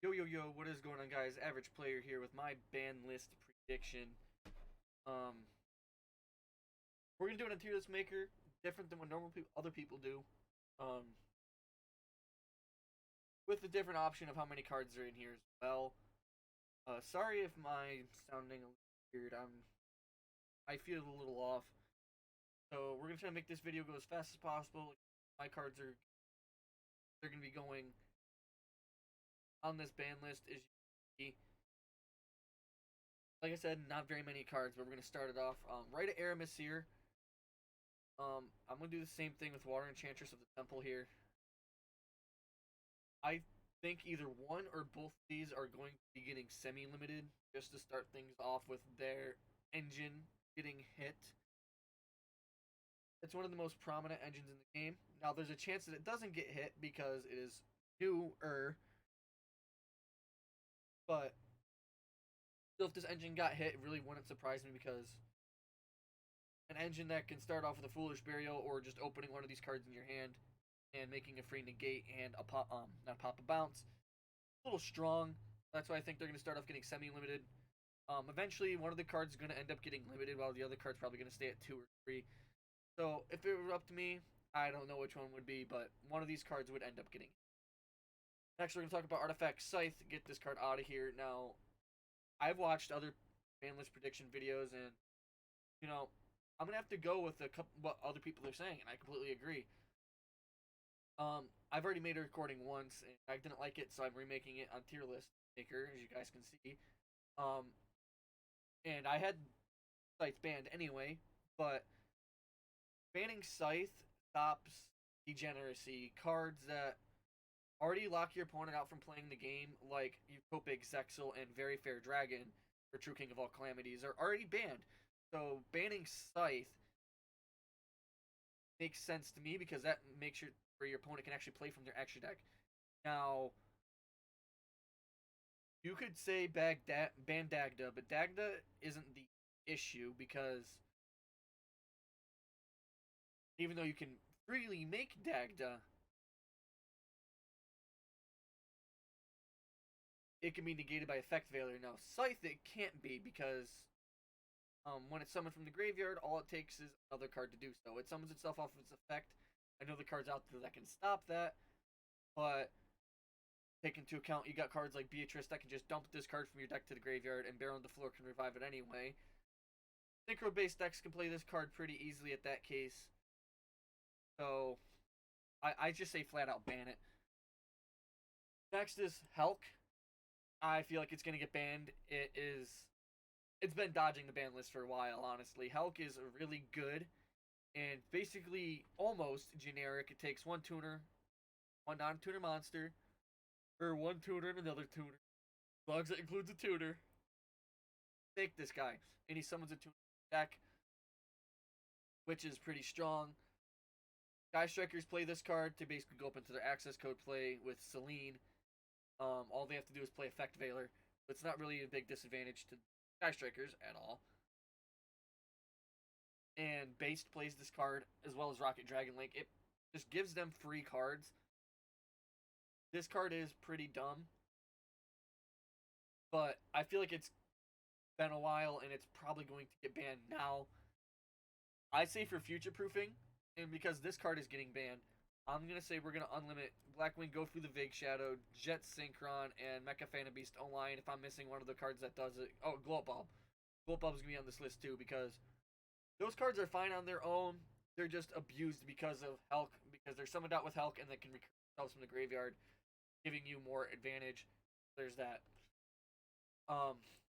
Yo, what is going on, guys? Average Player here with my ban list prediction. Um, we're gonna do an tier list maker, different than what other people do. Um, with the different option of how many cards are in here as well. Sorry if my sounding a little weird. I feel a little off. So we're gonna try to make this video go as fast as possible. My cards they're gonna be going on this ban list as you can see. Like I said, not very many cards, but we're gonna start it off. Right at Aramis here. I'm gonna do the same thing with Water Enchantress of the Temple here. I think either one or both of these are going to be getting semi-limited just to start things off with their engine getting hit. It's one of the most prominent engines in the game. Now, there's a chance that it doesn't get hit because it is newer, but still, if this engine got hit, it really wouldn't surprise me because an engine that can start off with a Foolish Burial or just opening one of these cards in your hand and making a free negate and a pop, not a pop, a bounce. A little strong. That's why I think they're going to start off getting semi-limited. Eventually, one of the cards is going to end up getting limited, while the other card's probably going to stay at 2 or 3. So, if it were up to me, I don't know which one would be, but one of these cards would end up getting. Next, we're going to talk about Artifact Scythe. Get this card out of here. Now, I've watched other Banlist prediction videos, and, I'm going to have to go with what other people are saying, and I completely agree. I've already made a recording once, and I didn't like it, so I'm remaking it on tier list maker, as you guys can see. Um, and I had Scythe banned anyway, but banning Scythe stops degeneracy. Cards that already lock your opponent out from playing the game, like Utopic Zexal and Very Fair Dragon, or True King of All Calamities, are already banned. So banning Scythe makes sense to me because that makes sure where your opponent can actually play from their extra deck. Now, you could say ban Dagda, but Dagda isn't the issue because even though you can freely make Dagda, it can be negated by Effect Veiler. Now, Scythe, it can't be because when it's summoned from the graveyard, all it takes is another card to do so. It summons itself off of its effect. I know the cards out there that can stop that, but take into account you got cards like Beatrice that can just dump this card from your deck to the graveyard, and Baron on the floor can revive it anyway. Synchro-based decks can play this card pretty easily at that case. So, I just say flat out ban it. Next is Helk. I feel like it's going to get banned. It's been dodging the ban list for a while, honestly. Helk is really good and basically almost generic. It takes one tuner, one non-tuner monster, or one tuner and another tuner. As long as it includes a tuner. Take this guy. And he summons a tuner deck, which is pretty strong. Sky Strikers play this card to basically go up into their access code play with Celine. All they have to do is play Effect Veiler. It's not really a big disadvantage to Sky Strikers at all. And Based plays this card as well as Rocket Dragon Link. It just gives them free cards. This card is pretty dumb, but I feel like it's been a while and it's probably going to get banned now. I say for future proofing, and because this card is getting banned, I'm going to say we're going to unlimit Blackwing, Go Through the Vague Shadow, Jet Synchron, and Mecha Phantom Beast online if I'm missing one of the cards that does it. Oh, Glow Up Bulb. Glow Up Bulb is going to be on this list too because those cards are fine on their own. They're just abused because of Helk, because they're summoned out with Helk and they can recruit themselves from the graveyard, giving you more advantage. There's that.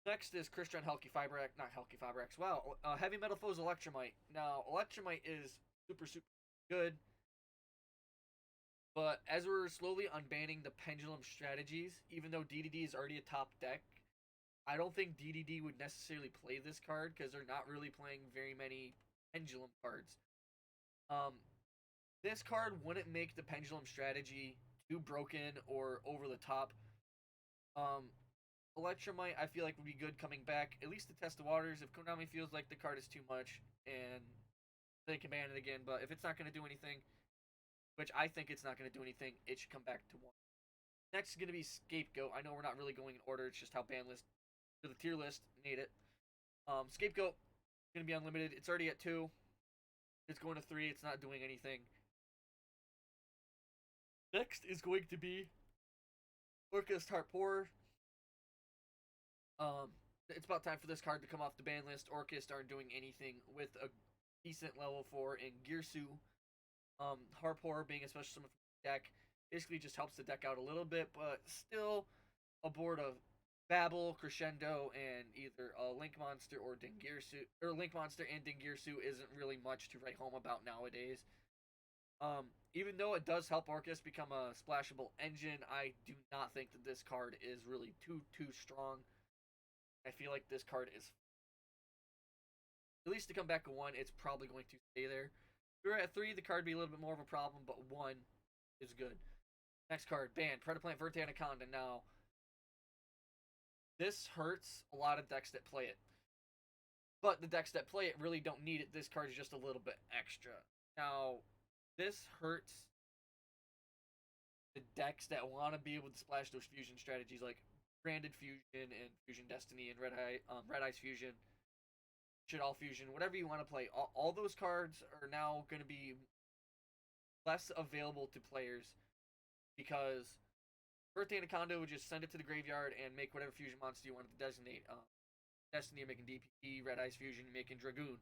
Next is Crystron Helky Fibrax, not Helky Fibrax. Wow, Heavy Metal Foes Electromite. Now, Electromite is super good, but as we're slowly unbanning the Pendulum strategies, even though DDD is already a top deck, I don't think DDD would necessarily play this card because they're not really playing very many Pendulum cards. This card wouldn't make the Pendulum strategy too broken or over the top. Electromite, I feel like would be good coming back, at least to test the waters. If Konami feels like the card is too much, and they can ban it again. But if it's not going to do anything, which I think it's not going to do anything, it should come back to 1. Next is going to be Scapegoat. I know we're not really going in order. It's just how Banlist, or the tier list, made it. Scapegoat, going to be unlimited. It's already at 2. It's going to 3. It's not doing anything. Next is going to be Orcust Harporer. It's about time for this card to come off the ban list. Orcust aren't doing anything with a decent level 4 in Gearsu. Harporer being a special summon from the deck basically just helps the deck out a little bit, but still a board of Babel, Crescendo, and either a Link Monster or Dingirsu, or Link Monster and Dingirsu isn't really much to write home about nowadays. Even though it does help Orcust become a splashable engine, I do not think that this card is really too strong. I feel like this card is, at least to come back to 1, it's probably going to stay there. If we were at 3, the card would be a little bit more of a problem, but 1 is good. Next card, banned. Predaplant, Vert, Anaconda. Now, this hurts a lot of decks that play it. But the decks that play it really don't need it. This card is just a little bit extra. Now, this hurts the decks that want to be able to splash those fusion strategies like Branded Fusion and Fusion Destiny and Red Eye's Fusion, Shit All Fusion, whatever you want to play. All those cards are now going to be less available to players because Earth Anaconda would just send it to the graveyard and make whatever fusion monster you wanted to designate. Destiny, you're making DPP, Red Eye's Fusion, you're making Dragoon.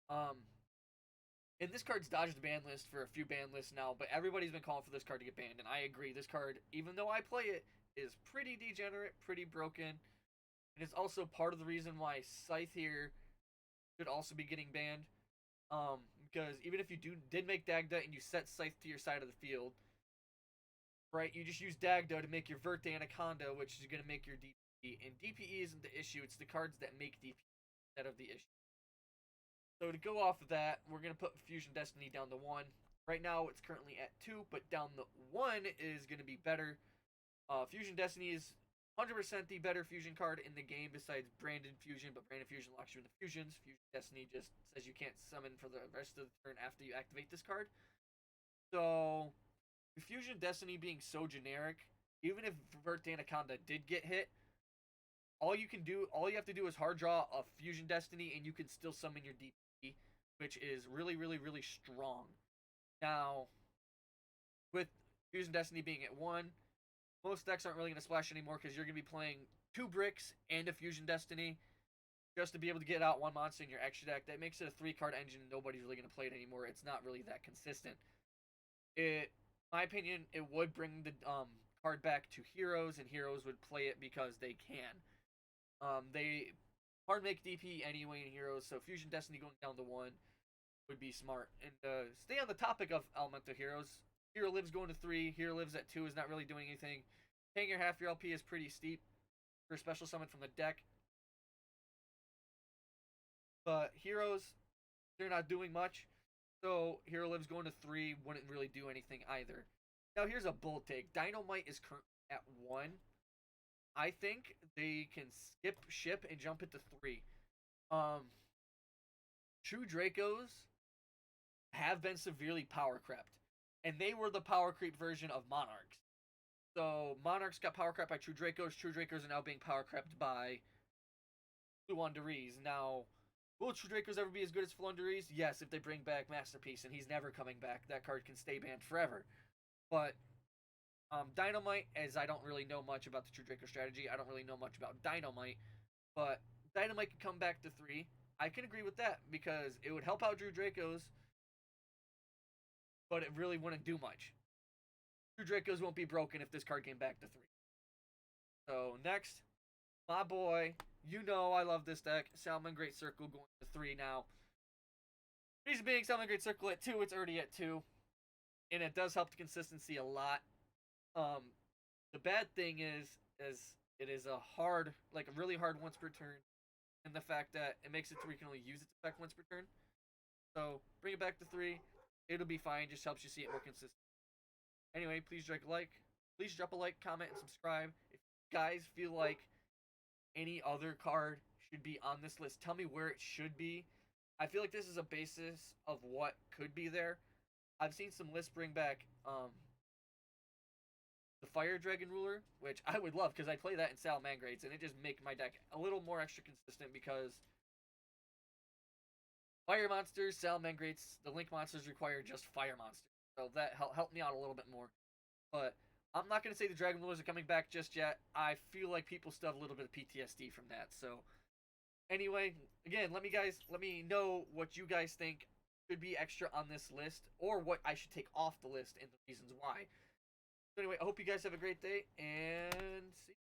And this card's dodged the ban list for a few ban lists now, but everybody's been calling for this card to get banned, and I agree. This card, even though I play it, is pretty degenerate, pretty broken, and it's also part of the reason why Scythe here should also be getting banned. Because even if you did make Dagda and you set Scythe to your side of the field, right, you just use Dagda to make your Vert Anaconda, which is going to make your DPE, and DPE isn't the issue, it's the cards that make DPE instead of the issue. So to go off of that, we're going to put Fusion Destiny down to 1. Right now, it's currently at 2, but down the 1 is going to be better. Fusion Destiny is 100% the better fusion card in the game besides Branded Fusion, but Branded Fusion locks you into fusions. Fusion Destiny just says you can't summon for the rest of the turn after you activate this card. So, with Fusion Destiny being so generic, even if Vert Anaconda did get hit, all you have to do is hard draw a Fusion Destiny and you can still summon your DP, which is really, really, really strong. Now, with Fusion Destiny being at 1, most decks aren't really going to splash anymore because you're going to be playing 2 bricks and a Fusion Destiny just to be able to get out 1 monster in your extra deck. That makes it a 3-card engine and nobody's really going to play it anymore. It's not really that consistent. In my opinion, it would bring the card back to Heroes, and Heroes would play it because they can. They hard make DP anyway in Heroes, so Fusion Destiny going down to 1 would be smart. And stay on the topic of Elemental Heroes. Hero Lives going to 3. Hero Lives at 2 is not really doing anything. Paying your half your LP is pretty steep for a special summon from the deck. But Heroes, they're not doing much. So Hero Lives going to 3 wouldn't really do anything either. Now here's a bold take. Dynamite is currently at 1. I think they can skip ship and jump it to 3. True Dracos have been severely power crept. And they were the power creep version of Monarchs. So Monarchs got power crept by True Dracos. True Dracos are now being power crept by Fluanderees. Now, will True Dracos ever be as good as Fluanderees? Yes, if they bring back Masterpiece, and he's never coming back. That card can stay banned forever. But Dynamite, as I don't really know much about the True Draco strategy, I don't really know much about Dynamite, but Dynamite can come back to 3. I can agree with that because it would help out True Dracos, but it really wouldn't do much. True Dracos won't be broken if this card came back to 3. So next, my boy, you know I love this deck, Salmon Great Circle going to 3 now. Reason being, Salmon Great Circle at 2, it's already at 2, and it does help the consistency a lot. The bad thing is it is a really hard once per turn, and the fact that it makes it so we can only use its effect once per turn. So bring it back to 3, it'll be fine. Just helps you see it more consistent. Anyway, please drop a like, comment, and subscribe. If you guys feel like any other card should be on this list, tell me where it should be. I feel like this is a basis of what could be there. I've seen some lists bring back the Fire Dragon Ruler, which I would love because I play that in Salamangreats, and it just make my deck a little more extra consistent because Fire monsters, Salamangreats, the Link monsters require just Fire monsters. So that helped me out a little bit more. But I'm not going to say the Dragon Rulers are coming back just yet. I feel like people still have a little bit of PTSD from that. So anyway, again, let me know what you guys think should be extra on this list, or what I should take off the list and the reasons why. So anyway, I hope you guys have a great day, and see you.